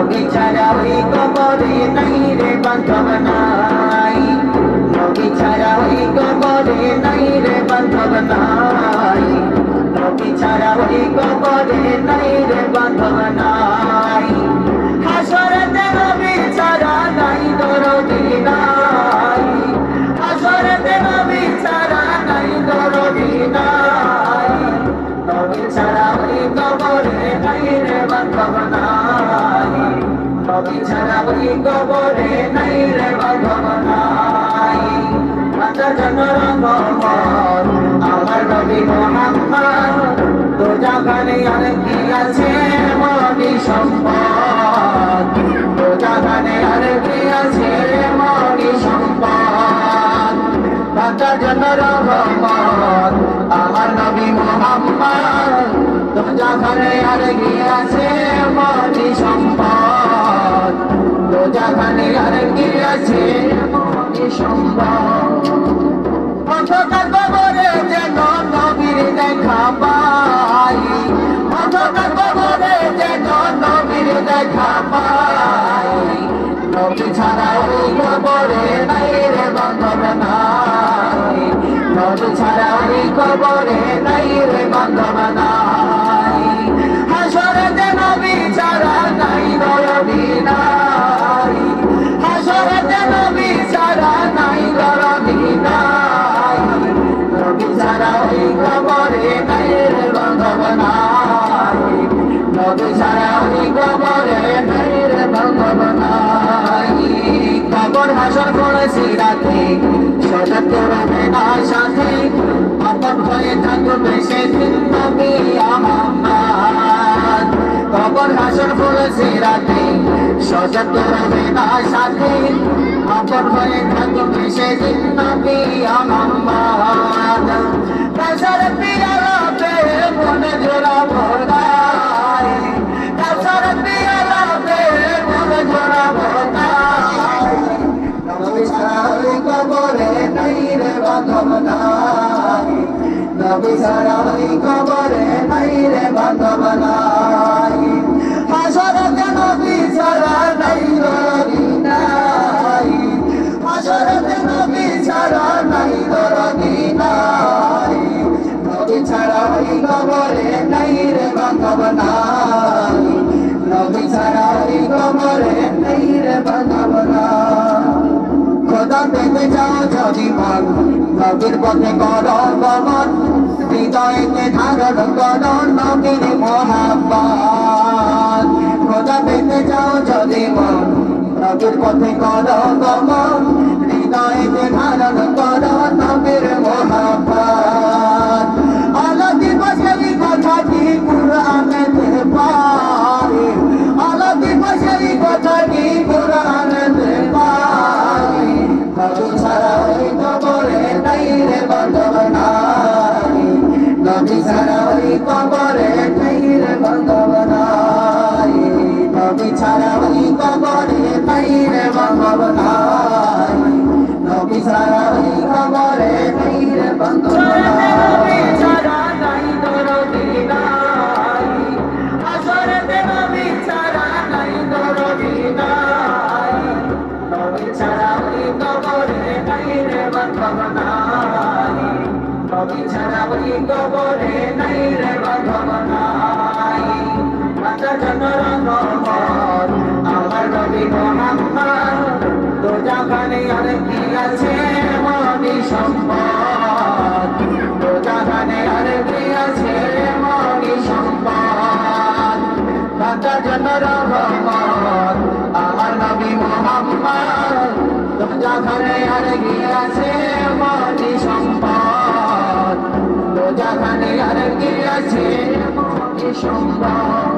নবী ছাড়া ওই কবরে নাই রে বান্ধব নাই, নবী ছাড়া ওই কবরে নাই রে বান্ধব নাই, নবী ছাড়া ওই কবরে নাই রে বান্ধব নাই। হাসরেতে নবী ছাড়া নাই দরদি নাই, হাসরেতে নবী ছাড়া নাই দরদি নাই, নবী ছাড়া ওই কবরে নাই রে বান্ধব নাই, নবী ছাড়া ওই কবরে নাই রে বান্ধব নাই। বাঁচার জন্য রহমত আমার নবী মুহাম্মদ, দোজাখানে আর কি আছে মনি সম্পদ, দোজাখানে আর কি আছে মনি সম্পদ। বাঁচার জন্য রহমত আমার নবী মুহাম্মদ, দোজাখানে আর কি আছে মনি সম্পদ, দোজাখানে আর কি আছে মনি সম্পদ। অন্ধকার কবরে যেন নবীর দেখা পাই, অন্ধকার কবরে যেন নবীর দেখা পাই, নবী ছাড়া ওই কবরে নাই রে বান্ধব নাই, নবী ছাড়া ওই কবরে নাই রে বান্ধব নাই। হাসরেতে নবী ছাড়া নাই দরদি নাই, হাসরেতে নবী ছাড়া নাই দরদি নাই, নবী ছাড়া ওই কবরে নাই রে বান্ধব নাই, নবী ছাড়া ওই কবরে নাই রে বান্ধব নাই। কবর হাসর করেছি রাতে সজাগ করবে না সাথে, আপন হয়ে থাকবে সেদিন নবী মুহাম্মদ। কবর হাসর করেছি রাতে সজাগ করবে না সাথে, আপন হয়ে থাকবে সেদিন নবী মুহাম্মদ। কাউসার পিয়ালা পেয়ে মনে জোড়া ভরায়, কাউসার পিয়ালা পেয়ে মনে জোড়া ভরায়, নবী ছাড়া ওই কবরে নাই রে বান্ধব নাই, নবী ছাড়া ওই কবরে নাই রে বান্ধব নাই। হাসরেতে নবী ছাড়া নাই দরদি নাই, হাসরেতে নবী ছাড়া নাই দরদি নাই, নবী ছাড়া ওই কবরে নাই রে বান্ধব নাই, নবী ছাড়া ওই কবরে নাই রে বান্ধব নাই। খোদা পেতে যাও যদি মন, নবীর পথে করো গমন, হৃদয়েতে ধারণ করো নবীর মুহাব্বত। খোদা পেতে যাও যদি মন, নবীর পথে করো গমন, হৃদয়েতে ধারণ করো নবীর মুহাব্বত। আলো দিবসেরই কথাটি কুরআনেতে পাই, আলো দিবসেরই কথাটি কুরআনেতে পাই, নবী ছাড়া ওই কবরে নাই রে বান্ধব নাই, নবী ছাড়া ওই কবরে নাই রে বান্ধব নাই, নবী ছাড়া ওই কবরে নাই রে বান্ধব নাই, নবী ছাড়া ওই কবরে নাই রে বান্ধব নাই। নবী ছাড়া নাই দরদি নাই, হাসরেতে নবী ছাড়া নাই দরদি নাই, নবী ছাড়া ওই কবরে নাই রে বান্ধব নাই, নবী ছাড়া ওই কবরে নাই রে বান্ধব নাই। বাঁচার জন্য রহমত আমার নবী মুহাম্মদ, দোজাখানে আর কি আছে মনি সম্পদ, দোজাখানে আর কি আছে মনি সম্পদ। বাঁচার জন্য রহমত আমার নবী মুহাম্মদ, দোজাখানে আর কি আছে মনি সম্পদ, দোজাখানে আর কি আছে মনি সম্পদ।